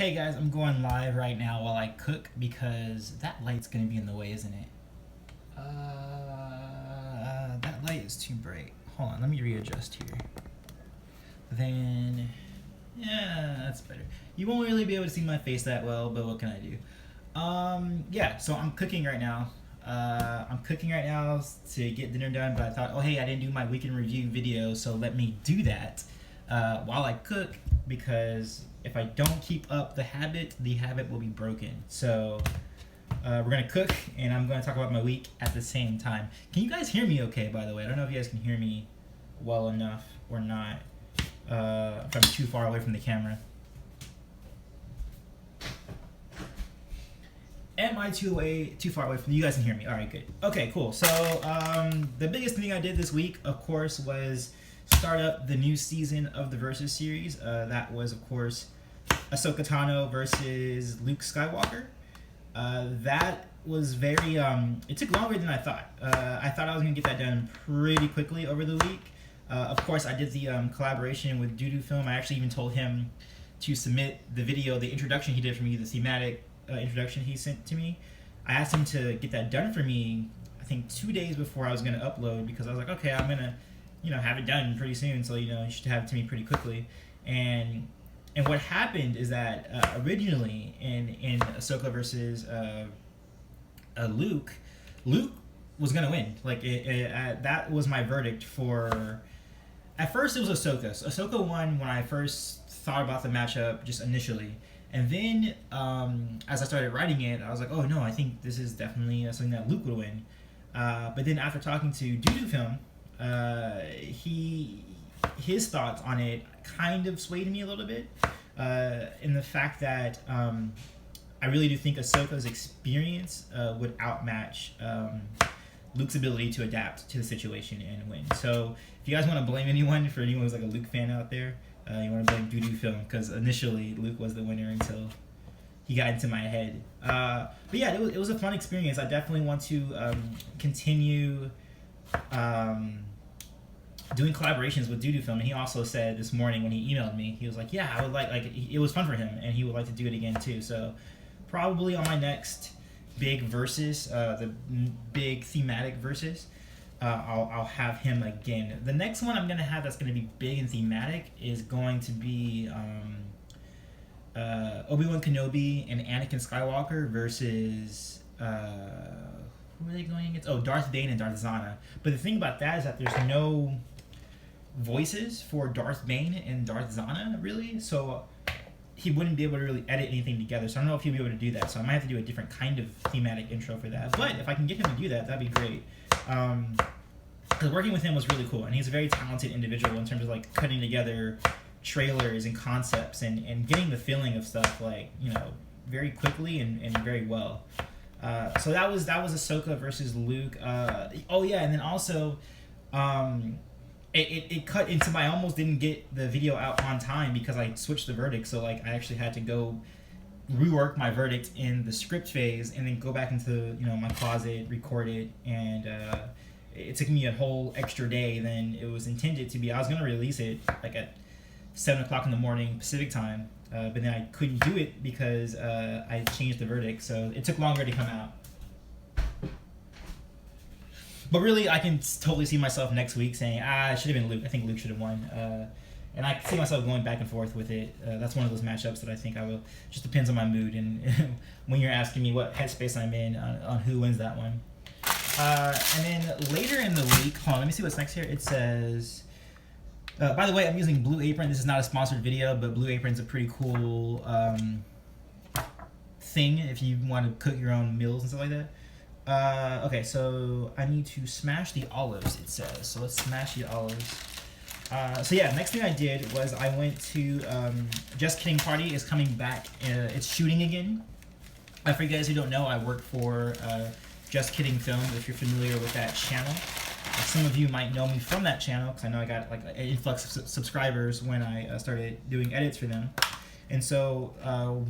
Hey guys, I'm going live right now while I cook because that light's gonna be in the way, isn't it? That light is too bright. Hold on, let me readjust here. Then, yeah, that's better. You won't really be able to see my face that well, but what can I do? Yeah, so I'm cooking right now. I'm cooking right now to get dinner done, but I thought, oh hey, I didn't do my weekend review video, so let me do that while I cook, because if I don't keep up the habit will be broken. So we're gonna cook, and I'm gonna talk about my week at the same time. Can you guys hear me okay, by the way? I don't know if you guys can hear me well enough or not, if I'm too far away from the camera. Am I too far away from you guys? Can hear me? All right, good. Okay, cool. So the biggest thing I did this week, of course, was start up the new season of the Versus series. That was, of course, Ahsoka Tano versus Luke Skywalker. That was very. It took longer than I thought. I thought I was gonna get that done pretty quickly over the week. Of course, I did the collaboration with Doodoo Film. I actually even told him to submit the video, the introduction he did for me, the thematic introduction he sent to me. I asked him to get that done for me, I think 2 days before I was going to upload, because I was like, okay, I'm going to, have it done pretty soon, so, you should have it to me pretty quickly. And what happened is that originally in Ahsoka versus Luke was going to win. Like, that was my verdict for... At first, it was Ahsoka. So Ahsoka won when I first thought about the matchup, just initially. And then, as I started writing it, I was like, oh no, I think this is definitely something that Luke would win. But then after talking to Doodoo Film, his thoughts on it kind of swayed me a little bit, in the fact that I really do think Ahsoka's experience would outmatch Luke's ability to adapt to the situation and win. So if you guys want to blame anyone, for anyone who's like a Luke fan out there, you want to blame Doodoo Film, because initially Luke was the winner until he got into my head. But yeah, it was a fun experience. I definitely want to continue doing collaborations with Doodoo Film. And he also said this morning when he emailed me, he was like, yeah, I would like it was fun for him, and he would like to do it again too. So probably on my next big versus, the big thematic versus, I'll have him again. The next one I'm going to have that's going to be big and thematic is going to be Obi-Wan Kenobi and Anakin Skywalker versus... who are they going against? Oh, Darth Bane and Darth Zana. But the thing about that is that there's no voices for Darth Bane and Darth Zana, really. So he wouldn't be able to really edit anything together. So I don't know if he'll be able to do that. So I might have to do a different kind of thematic intro for that. But if I can get him to do that, that'd be great. Because working with him was really cool, and he's a very talented individual in terms of like cutting together trailers and concepts and getting the feeling of stuff like, very quickly and very well. So that was Ahsoka versus Luke. Oh yeah, and then also it cut into I almost didn't get the video out on time because I switched the verdict. So like I actually had to go rework my verdict in the script phase and then go back into my closet, record it, and it took me a whole extra day than it was intended to be. I was gonna release it like at 7 o'clock in the morning Pacific time, but then I couldn't do it because I changed the verdict, so it took longer to come out. But really, I can totally see myself next week saying, it should have been Luke. I think Luke should have won. And I can see myself going back and forth with it. That's one of those matchups that I think I will. Just depends on my mood and when you're asking me what headspace I'm in on who wins that one. And then later in the week, hold on, let me see what's next here. It says, by the way, I'm using Blue Apron. This is not a sponsored video, but Blue Apron's a pretty cool thing if you want to cook your own meals and stuff like that. Okay, so I need to smash the olives, it says. So let's smash the olives. So yeah, next thing I did was I went to Just Kidding Party is coming back. It's shooting again. For you guys who don't know, I work for Just Kidding Film, if you're familiar with that channel. Some of you might know me from that channel because I know I got like an influx of subscribers when I started doing edits for them. And so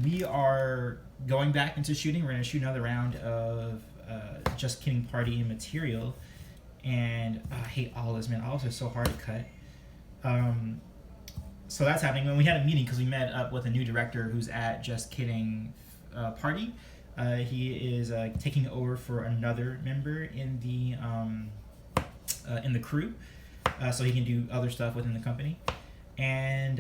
we are going back into shooting. We're going to shoot another round of Just Kidding Party material. And I hate olives, man. Olives are so hard to cut. so that's happening. When we had a meeting because we met up with a new director who's at Just Kidding Party. He is taking over for another member in the crew, so he can do other stuff within the company. And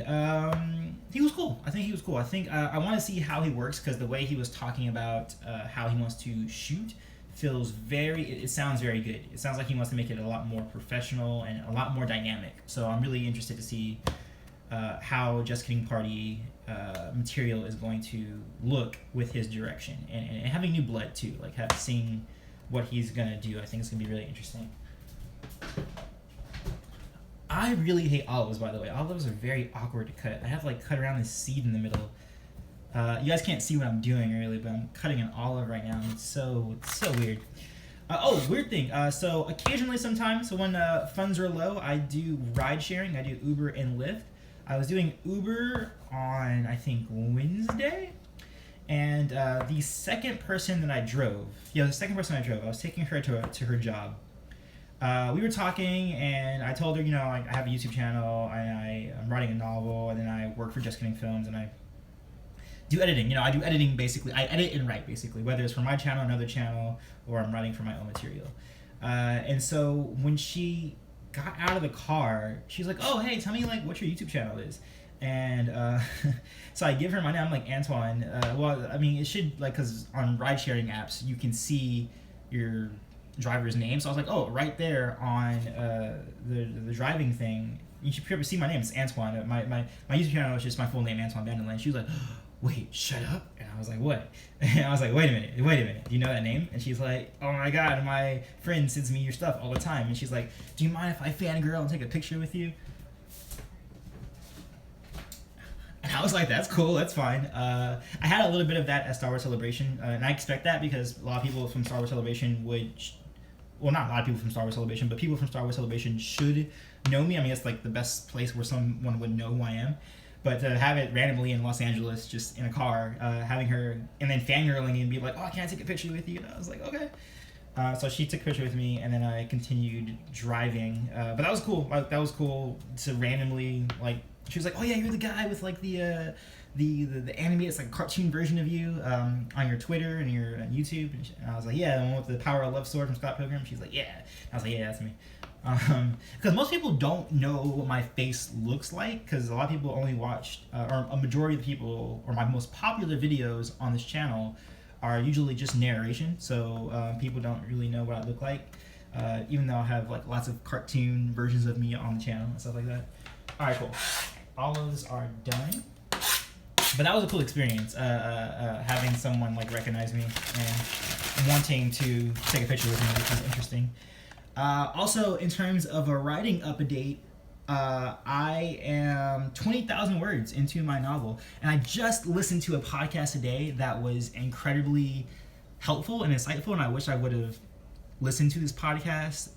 he was cool. I think he was cool. I think I want to see how he works because the way he was talking about how he wants to shoot feels it sounds very good. It sounds like he wants to make it a lot more professional and a lot more dynamic. So I'm really interested to see how Just Kidding Party material is going to look with his direction and having new blood too. Like seeing what he's gonna do. I think it's gonna be really interesting. I really hate olives, by the way. Olives are very awkward to cut. I have to cut around this seed in the middle. You guys can't see what I'm doing really, but I'm cutting an olive right now. It's so weird. Weird thing. So occasionally, sometimes, so when funds are low, I do ride sharing. I do Uber and Lyft. I was doing Uber on, I think, Wednesday. And the second person that I drove, I was taking her to her job. We were talking, and I told her, I have a YouTube channel, and I'm writing a novel, and then I work for Just Kidding Films, and I do editing. I do editing, basically. I edit and write, basically, whether it's for my channel, another channel, or I'm writing for my own material. And so when she got out of the car, she's like, oh, hey, tell me, what your YouTube channel is. And so I give her my name. I'm like, Antoine. It should, because on ride-sharing apps, you can see your driver's name. So I was like, oh, right there on the driving thing, you should be able to see my name. It's Antoine. My YouTube channel is just my full name, Antoine Bandele. And she was like, wait, shut up. And I was like, what? And I was like, wait a minute. Do you know that name? And she's like, oh my God, my friend sends me your stuff all the time. And she's like, do you mind if I fangirl and take a picture with you? And I was like, that's cool, that's fine. I had a little bit of that at Star Wars Celebration, and I expect that because a lot of people from Star Wars Celebration not a lot of people from Star Wars Celebration, but people from Star Wars Celebration should know me. I mean, it's the best place where someone would know who I am. But to have it randomly in Los Angeles, just in a car, having her, and then fangirling and be like, oh, can I take a picture with you? And I was like, okay. So she took a picture with me, and then I continued driving. But that was cool. That was cool to randomly, she was like, oh yeah, you're the guy with the animated, cartoon version of you on your Twitter and your YouTube. And I was like, yeah, the one with the Power of Love sword from Scott Pilgrim. She's like, yeah. I was like, yeah, that's me. Because most people don't know what my face looks like, because a lot of people only watch, or a majority of the people, or my most popular videos on this channel are usually just narration, so people don't really know what I look like, even though I have lots of cartoon versions of me on the channel and stuff like that. Alright, cool. Olives are done. But that was a cool experience, having someone recognize me and wanting to take a picture with me, which was interesting. Also, in terms of a writing update, I am 20,000 words into my novel, and I just listened to a podcast today that was incredibly helpful and insightful, and I wish I would have listened to this podcast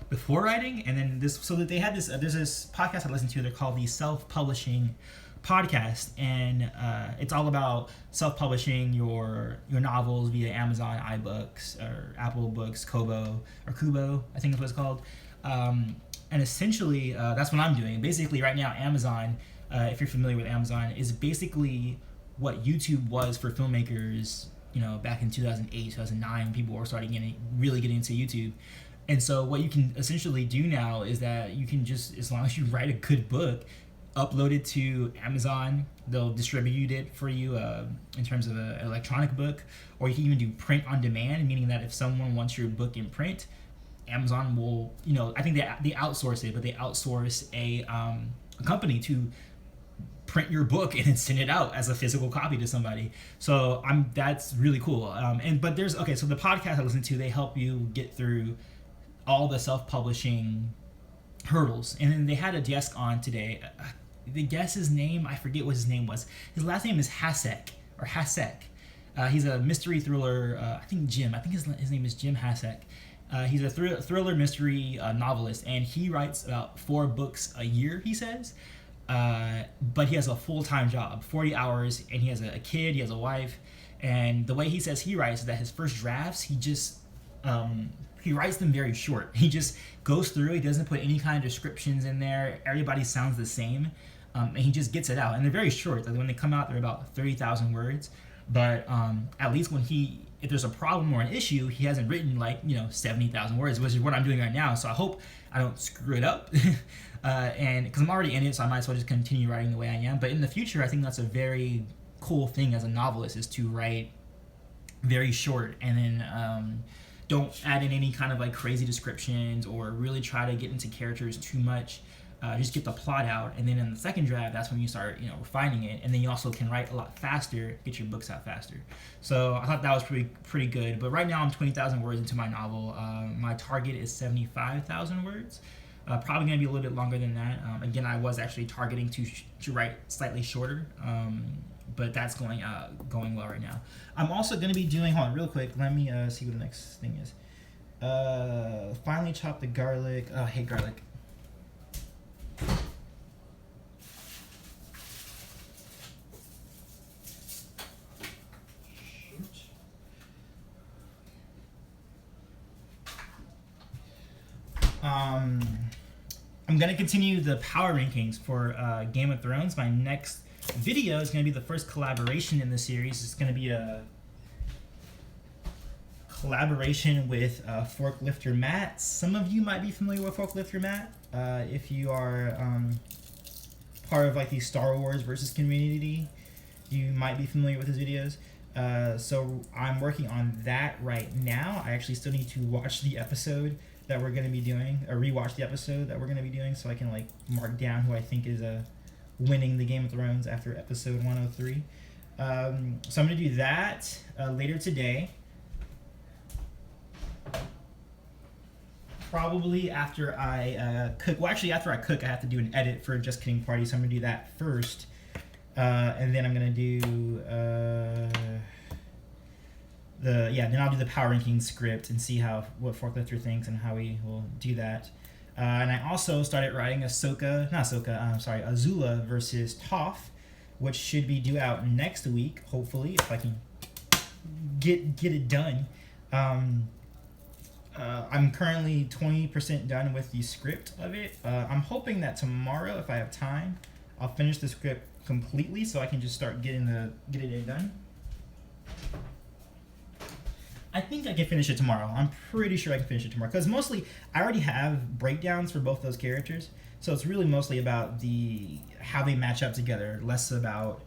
before writing. And then so that they had this, there's this podcast I listened to, they're called the Self-Publishing Podcast, and it's all about self-publishing your novels via Amazon, iBooks, or Apple Books, Kobo, or Kubo, I think that's what it's called. And essentially, that's what I'm doing. Basically, right now, Amazon, if you're familiar with Amazon, is basically what YouTube was for filmmakers, back in 2008, 2009, people were really getting into YouTube. And so what you can essentially do now is that you can just, as long as you write a good book, upload it to Amazon. They'll distribute it for you in terms of an electronic book, or you can even do print on demand, meaning that if someone wants your book in print, Amazon will, I think they outsource it, but they outsource a company to print your book and then send it out as a physical copy to somebody. So that's really cool. But so the podcast I listen to, they help you get through all the self-publishing hurdles. And then they had a guest on today. The guest's name, I forget what his name was. His last name is Hasek. He's a mystery thriller. I think his name is Jim Hasek. He's a thriller mystery novelist, and he writes about 4 books a year, he says. But he has a full-time job, 40 hours, and he has a kid, he has a wife. And the way he says he writes is that his first drafts, he writes them very short. He just goes through, he doesn't put any kind of descriptions in there. Everybody sounds the same. and he just gets it out. And they're very short. Like when they come out, they're about 30,000 words. But at least if there's a problem or an issue, he hasn't written 70,000 words, which is what I'm doing right now. So I hope I don't screw it up. And because I'm already in it, so I might as well just continue writing the way I am. But in the future, I think that's a very cool thing as a novelist, is to write very short and then don't add in any kind of crazy descriptions or really try to get into characters too much. Just get the plot out, and then in the second draft, that's when you start, refining it, and then you also can write a lot faster, get your books out faster. So I thought that was pretty good. But right now I'm 20,000 words into my novel. My target is 75,000 words. Probably gonna be a little bit longer than that. Again, I was actually targeting to write slightly shorter, but that's going well right now. I'm also gonna be doing. Hold on, real quick. Let me see what the next thing is. Finally chop the garlic. Oh, I hate garlic. I'm going to continue the power rankings for Game of Thrones. My next video is going to be the first collaboration in the series. It's going to be a collaboration with Forklifter Matt. Some of you might be familiar with Forklifter Matt. If you are part of the Star Wars versus community, you might be familiar with his videos. So I'm working on that right now. I actually still need to watch the episode that we're going to be doing, or rewatch the episode that we're going to be doing, so I can mark down who I think is winning the Game of Thrones after episode 103. So I'm going to do that later today. Probably after I cook. Well, actually, after I cook, I have to do an edit for Just Kidding Party, so I'm going to do that first. And then I'm going to do... then I'll do the power ranking script and see what Forklifter thinks and how we will do that. And I also started writing Azula versus Toph, which should be due out next week, hopefully, if I can get it done. I'm currently 20% done with the script of it. I'm hoping that tomorrow, if I have time, I'll finish the script completely so I can just start getting it done. I think I can finish it tomorrow. I'm pretty sure I can finish it tomorrow, because mostly I already have breakdowns for both those characters, so it's really mostly about how they match up together, less about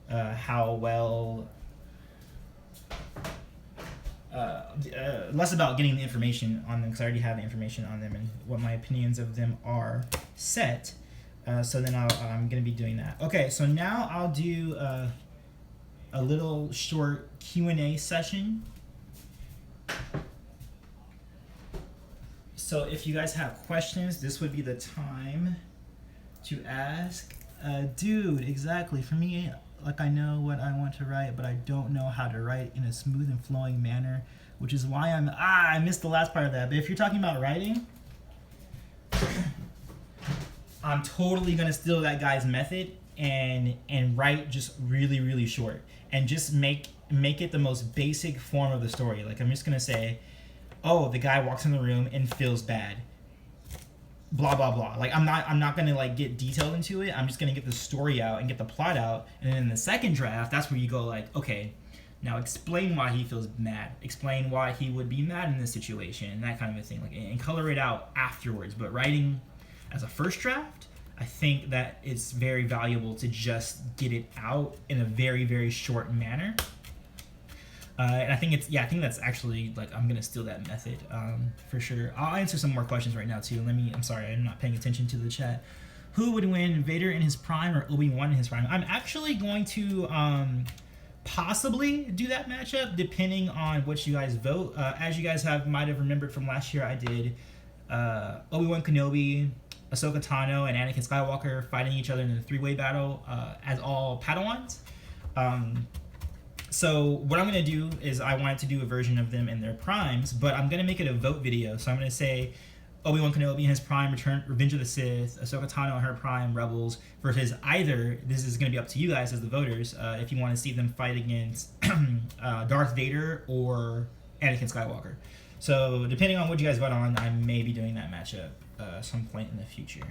how well, less about getting the information on them, because I already have the information on them and what my opinions of them are set. So then I'm going to be doing that. Okay, so now I'll do a little short Q&A session. So if you guys have questions, this would be the time to ask. Dude, exactly. For me, I know what I want to write, but I don't know how to write in a smooth and flowing manner, which is why I missed the last part of that. But if you're talking about writing, I'm totally going to steal that guy's method and write just really, really short, and just make it the most basic form of the story. I'm just going to say, oh, the guy walks in the room and feels bad. Blah, blah, blah. I'm not going to get detailed into it. I'm just going to get the story out and get the plot out. And then in the second draft, that's where you go okay, now explain why he feels mad. Explain why he would be mad in this situation, and that kind of a thing. And color it out afterwards. But writing as a first draft, I think that it's very valuable to just get it out in a very, very short manner. And I think that's actually I'm gonna steal that method for sure. I'll answer some more questions right now too. I'm sorry, I'm not paying attention to the chat. Who would win, Vader in his prime or Obi-Wan in his prime? I'm actually going to possibly do that matchup depending on what you guys vote. As you guys might have remembered from last year, I did Obi-Wan Kenobi, Ahsoka Tano, and Anakin Skywalker fighting each other in a three-way battle as all Padawans. So what I'm going to do is I wanted to do a version of them in their primes, but I'm going to make it a vote video. So I'm going to say Obi-Wan Kenobi in his prime, Revenge of the Sith, Ahsoka Tano in her prime, Rebels, versus either. This is going to be up to you guys as the voters, if you want to see them fight against Darth Vader or Anakin Skywalker. So depending on what you guys vote on, I may be doing that matchup some point in the future.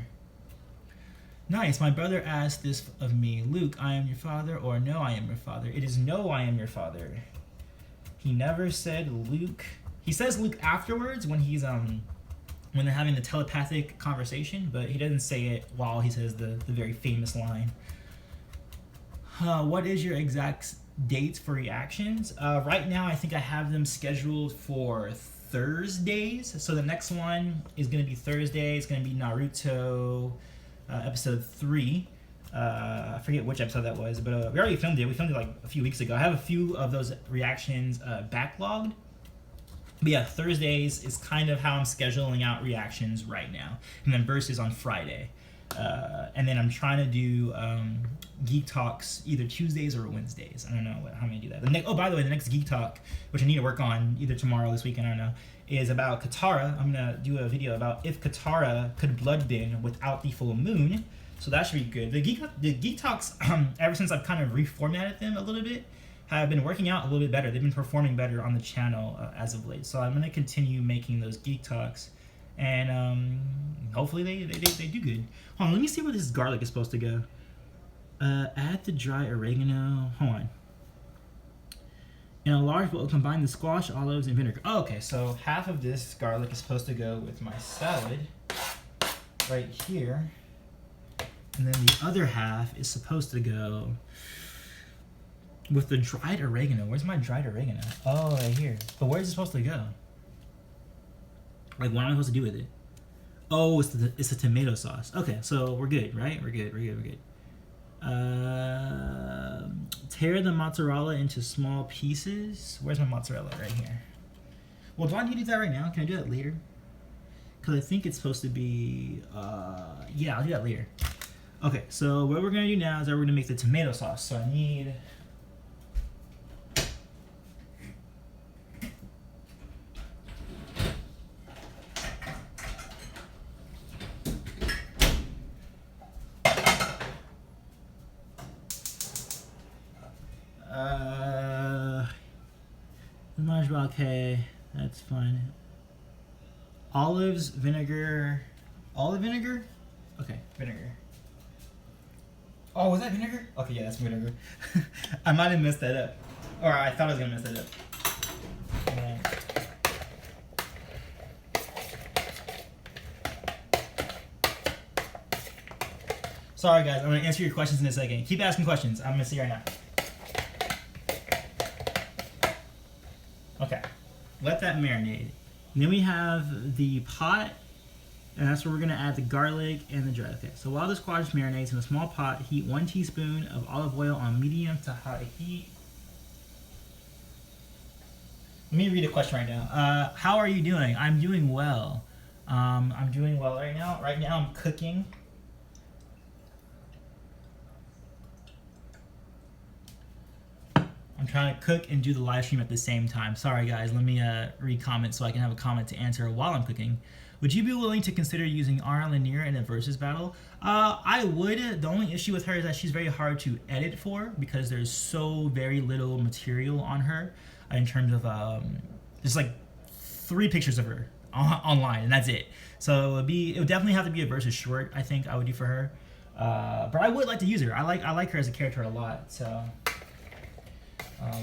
Nice. My brother asked this of me. Luke, I am your father, or no, I am your father. It is no, I am your father. He never said Luke. He says Luke afterwards when he's when they're having the telepathic conversation, but he doesn't say it while he says the very famous line. What is your exact dates for reactions? Right now, I think I have them scheduled for Thursdays. So the next one is going to be Thursday. It's going to be Naruto episode 3. I forget which episode that was, but we already filmed it. We filmed it like a few weeks ago. I have a few of those reactions backlogged. But yeah, Thursdays is kind of how I'm scheduling out reactions right now. And then Versus on Friday. And then I'm trying to do Geek Talks either Tuesdays or Wednesdays. I don't know how I'm going to do that. By the way, the next Geek Talk, which I need to work on either tomorrow or this weekend, I don't know, is about Katara. I'm going to do a video about if Katara could bloodbend without the full moon. So that should be good. The Geek Talks, ever since I've kind of reformatted them a little bit, have been working out a little bit better. They've been performing better on the channel as of late. So I'm going to continue making those Geek Talks. And hopefully they do good. Hold on, let me see where this garlic is supposed to go. Add the dry oregano. Hold on. In a large bowl, combine the squash, olives, and vinegar. Oh, okay, so half of this garlic is supposed to go with my salad right here. And then the other half is supposed to go with the dried oregano. Where's my dried oregano? Oh, right here. But where's it supposed to go? Like, what am I supposed to do with it? Oh, it's a tomato sauce. Okay, so we're good, right? We're good. Tear the mozzarella into small pieces. Where's my mozzarella? Right here. Well, do I need to do that right now? Can I do that later? Because I think it's supposed to be... yeah, I'll do that later. Okay, so what we're going to do now is that we're going to make the tomato sauce. So I need... okay, that's fine. Olives, vinegar, olive vinegar? Okay, vinegar. Oh, was that vinegar? Okay, yeah, that's vinegar. I might have messed that up. Or I thought I was gonna mess that up. Sorry guys, I'm gonna answer your questions in a second. Keep asking questions. I'm gonna see right now. Okay, let that marinate. And then we have the pot, and that's where we're gonna add the garlic and the dry. Okay, so while the squash marinates in a small pot, heat 1 teaspoon of olive oil on medium to high heat. Let me read a question right now. How are you doing? I'm doing well. I'm doing well right now. Right now I'm cooking. I'm trying to cook and do the live stream at the same time. Sorry guys, let me read comments so I can have a comment to answer while I'm cooking. Would you be willing to consider using Ara Lanier in a versus battle? I would. The only issue with her is that she's very hard to edit for because there's so very little material on her in terms of there's like 3 pictures of her online and that's it. So it would definitely have to be a versus short. I think I would do for her. But I would like to use her. I like her as a character a lot. So.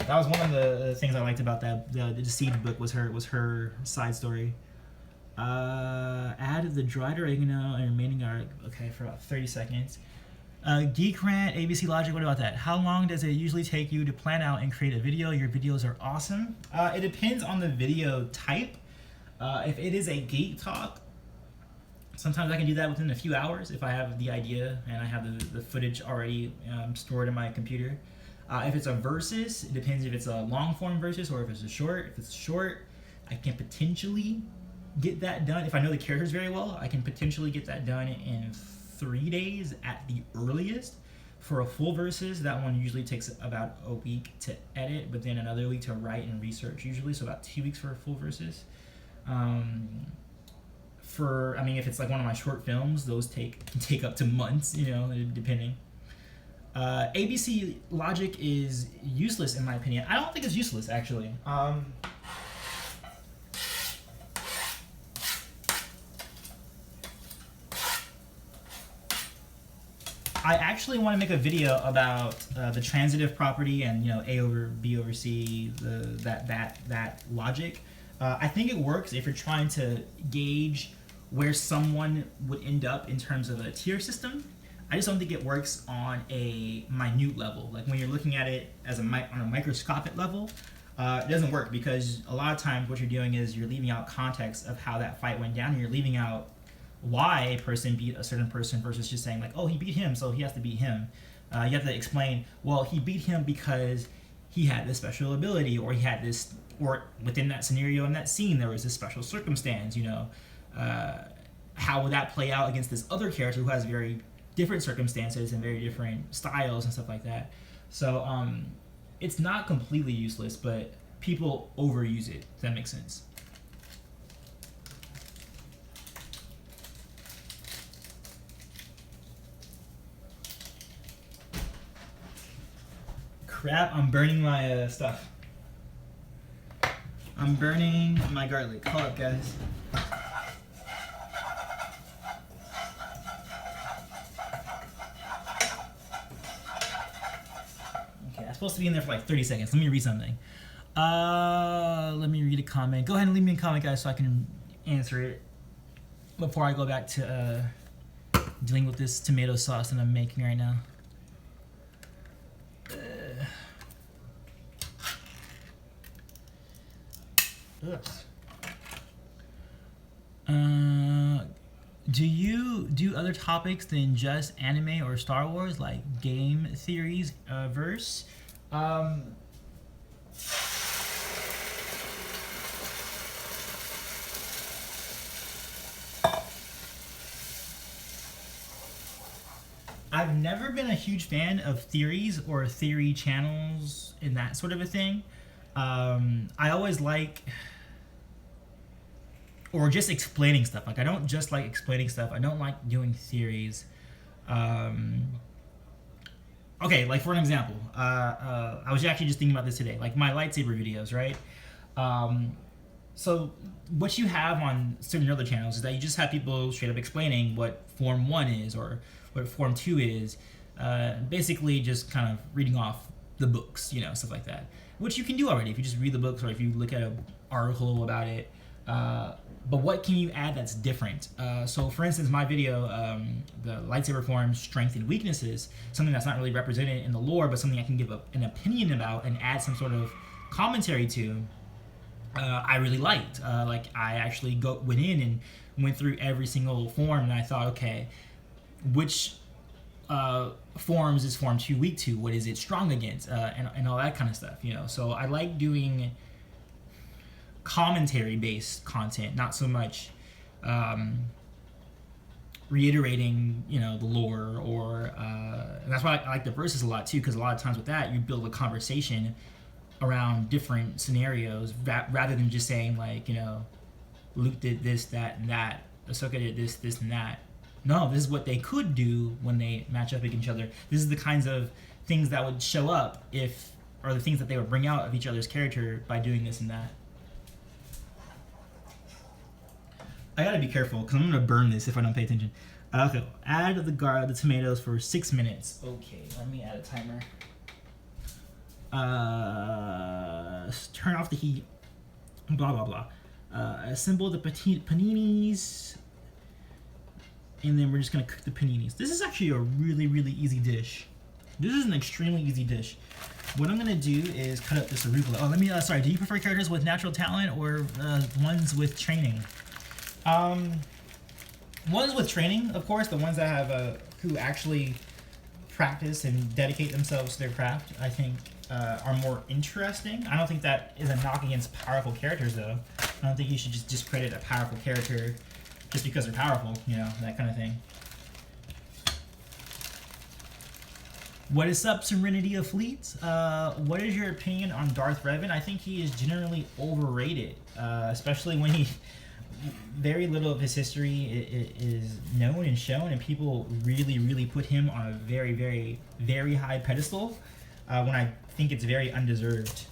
That was one of the things I liked about that. The Siege book was her side story. Add the dried oregano and remaining garlic. Okay, for about 30 seconds. Geek Rant, ABC Logic, what about that? How long does it usually take you to plan out and create a video? Your videos are awesome. It depends on the video type. If it is a Geek Talk, sometimes I can do that within a few hours if I have the idea and I have the footage already stored in my computer. If it's a versus, it depends if it's a long form versus or if it's a short. If it's short, I can potentially get that done. If I know the characters very well, I can potentially get that done in 3 days at the earliest. For a full versus, that one usually takes about a week to edit, but then another week to write and research usually, so about 2 weeks for a full versus. If it's like one of my short films, those can take up to months, depending. ABC Logic is useless in my opinion. I don't think it's useless actually. I actually want to make a video about the transitive property and A over B over C, that logic. I think it works if you're trying to gauge where someone would end up in terms of a tier system. I just don't think it works on a minute level. Like when you're looking at it as on a microscopic level, it doesn't work, because a lot of times what you're doing is you're leaving out context of how that fight went down, and you're leaving out why a person beat a certain person versus just saying like, oh, he beat him, so he has to beat him. You have to explain, well, he beat him because he had this special ability, or he had this, or within that scenario in that scene there was this special circumstance. How would that play out against this other character who has very different circumstances and very different styles and stuff like that. So it's not completely useless, but people overuse it. Does that make sense? Crap, I'm burning my stuff. I'm burning my garlic. Hold up, guys. Okay, that's supposed to be in there for like 30 seconds. Let me read something. Let me read a comment. Go ahead and leave me a comment, guys, so I can answer it before I go back to dealing with this tomato sauce that I'm making right now. Do you do other topics than just anime or Star Wars, like game theories, verse? I've never been a huge fan of theories or theory channels and that sort of a thing. I always like, or just explaining stuff. Like I don't just like explaining stuff. I don't like doing theories. Okay, like for an example, I was actually just thinking about this today. Like my lightsaber videos, right? So what you have on certain other channels is that you just have people straight up explaining what Form 1 is or what Form 2 is. Basically just kind of reading off the books, stuff like that. Which you can do already if you just read the books or if you look at an article about it. But what can you add that's different? So for instance, my video, the lightsaber forms, strength and weaknesses, something that's not really represented in the lore, but something I can give an opinion about and add some sort of commentary to, I really liked. Like I actually went in and went through every single form, and I thought, okay, which forms is Form 2 weak to? What is it strong against? And all that kind of stuff, So I like doing commentary-based content, not so much reiterating, the lore, or and that's why I like the verses a lot too, because a lot of times with that you build a conversation around different scenarios rather than just saying like, Luke did this, that, and that. Ahsoka did this, and that. No, this is what they could do when they match up against each other. This is the kinds of things that would show up or the things that they would bring out of each other's character by doing this and that. I gotta be careful because I'm gonna burn this if I don't pay attention. Okay, add the tomatoes for 6 minutes. Okay, let me add a timer. Turn off the heat. Blah blah blah. Assemble the paninis, and then we're just gonna cook the paninis. This is actually a really, really easy dish. This is an extremely easy dish. What I'm gonna do is cut up this arugula. Oh, let me. Sorry. Do you prefer characters with natural talent or ones with training? Ones with training, of course. The ones that have who actually practice and dedicate themselves to their craft, I think, are more interesting. I don't think that is a knock against powerful characters, though. I don't think you should just discredit a powerful character just because they're powerful, that kind of thing. What is up, Serenity of Fleets? What is your opinion on Darth Revan? I think he is generally overrated, especially when very little of his history is known and shown, and people really, really put him on a very, very, very high pedestal, when I think it's very undeserved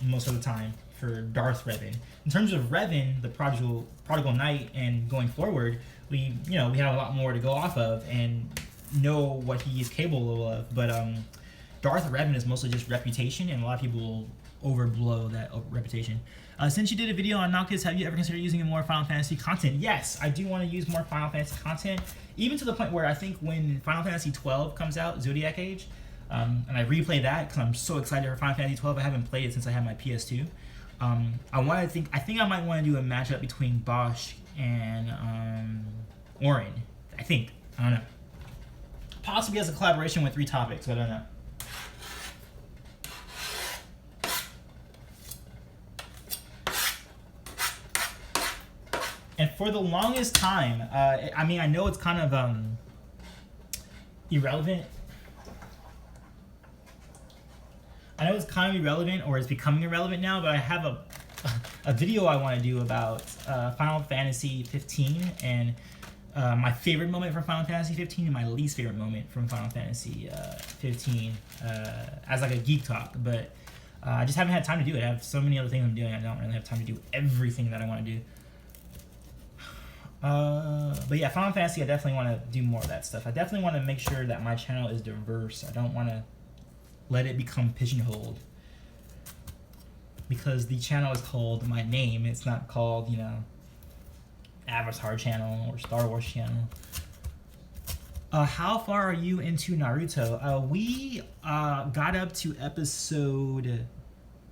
most of the time for Darth Revan. In terms of Revan, the prodigal knight, and going forward, we have a lot more to go off of, and know what he is capable of. But Darth Revan is mostly just reputation, and a lot of people overblow that reputation. Since you did a video on Malchus, have you ever considered using more Final Fantasy content? Yes, I do want to use more Final Fantasy content, even to the point where I think when Final Fantasy 12 comes out, Zodiac Age, and I replay that because I'm so excited for Final Fantasy 12. I haven't played it since I had my PS2. I think I might want to do a matchup between Bosch and Orin. I don't know. Possibly as a collaboration with 3 topics. I don't know. And for the longest time, I mean, I know it's kind of irrelevant. I know it's kind of irrelevant, or it's becoming irrelevant now, but I have a video I want to do about Final Fantasy 15 and my favorite moment from Final Fantasy 15 and my least favorite moment from Final Fantasy 15 as like a geek talk. But I just haven't had time to do it. I have so many other things I'm doing. I don't really have time to do everything that I want to do. But yeah, Final Fantasy, I definitely want to do more of that stuff. I definitely want to make sure that my channel is diverse. I don't want to let it become pigeonholed, because the channel is called my name. It's not called, you know, Avatar channel or Star Wars channel. How far are you into Naruto? We got up to episode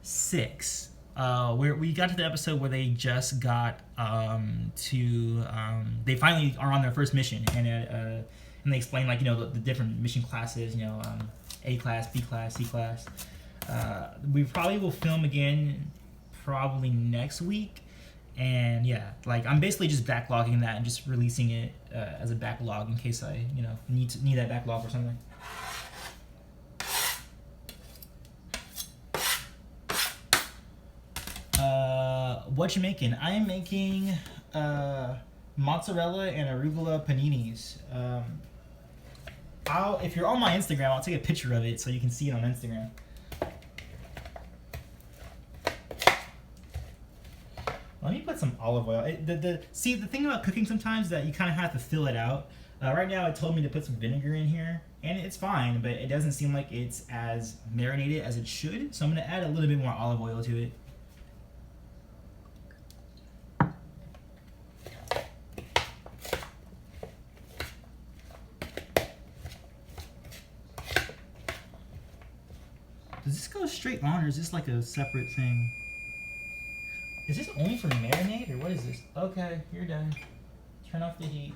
6. Where we got to the episode where they just got they finally are on their first mission, and they explain, like, you know, the different mission classes, you know, A class, B class, C class. We probably will film again probably next week, and yeah, like, I'm basically just backlogging that and just releasing it as a backlog in case I, you know, need that backlog or something. What you making? I am making mozzarella and arugula paninis. If you're on my Instagram, I'll take a picture of it so you can see it on Instagram. Let me put some olive oil. See, the thing about cooking sometimes is that you kind of have to fill it out. Right now, it told me to put some vinegar in here, and it's fine, but it doesn't seem like it's as marinated as it should. So I'm going to add a little bit more olive oil to it. Does this go straight on, or is this like a separate thing? Is this only for marinade, or what is this? Okay, you're done. Turn off the heat.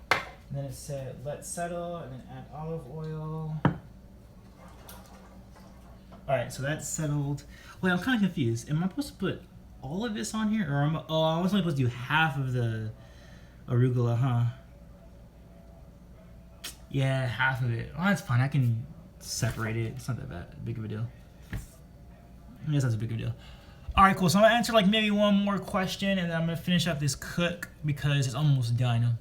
And then it said let settle, and then add olive oil. Alright, so that's settled. Wait, I'm kind of confused. Am I supposed to put all of this on here, or I was only supposed to do half of the arugula, huh? Yeah, half of it. Oh, that's fine. I can separate it. It's not that big of a deal. I guess that's a big of a deal. All right, cool. So I'm going to answer like maybe one more question, and then I'm going to finish up this cook because it's almost done.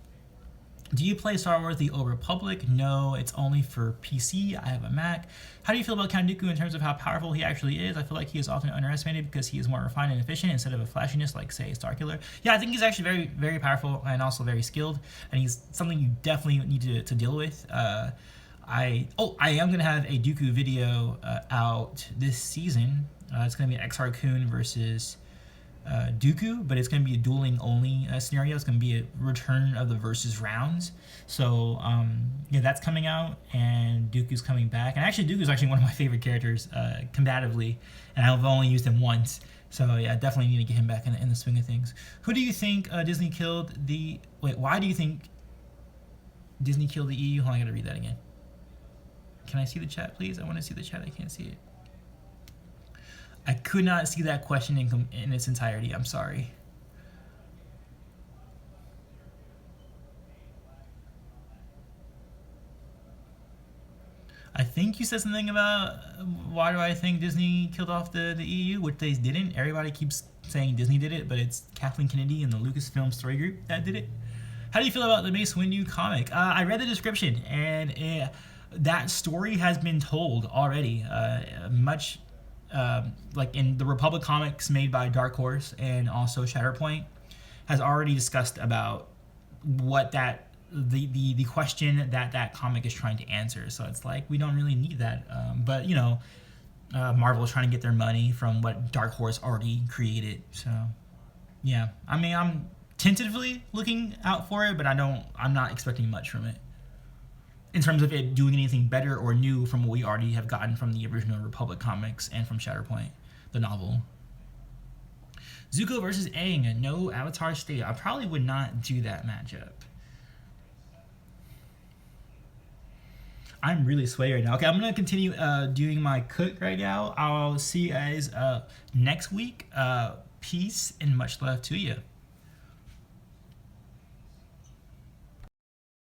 Do you play Star Wars The Old Republic? No, it's only for PC. I have a Mac. How do you feel about Count Dooku in terms of how powerful he actually is? I feel like he is often underestimated because he is more refined and efficient instead of a flashiness like, say, Starkiller. Yeah, I think he's actually very, very powerful and also very skilled, and he's something you definitely need to deal with. I am going to have a Dooku video out this season. It's going to be Exar Kun versus Dooku, but it's going to be a dueling only scenario. It's going to be a return of the versus rounds. So yeah, that's coming out, and Dooku's coming back. And actually, Dooku's actually one of my favorite characters combatively, and I've only used him once. So yeah, definitely need to get him back in the swing of things. Who do you think Disney killed the? Wait, why do you think Disney killed the EU? Hold on, I gotta read that again. Can I see the chat, please? I want to see the chat. I can't see it. I could not see that question in its entirety. I'm sorry. I think you said something about why do I think Disney killed off the EU, which they didn't. Everybody keeps saying Disney did it, but it's Kathleen Kennedy and the Lucasfilm Story Group that did it. How do you feel about the Mace Windu comic? I read the description, and that story has been told already. Like in the Republic comics made by Dark Horse and also Shatterpoint has already discussed about what the question that comic is trying to answer. So it's like we don't really need that. But Marvel is trying to get their money from what Dark Horse already created. So yeah, I mean, I'm tentatively looking out for it, but I'm not expecting much from it in terms of it doing anything better or new from what we already have gotten from the original Republic comics and from Shatterpoint, the novel. Zuko versus Aang, no Avatar state. I probably would not do that matchup. I'm really sweaty right now. Okay, I'm going to continue doing my cook right now. I'll see you guys next week. Peace and much love to you.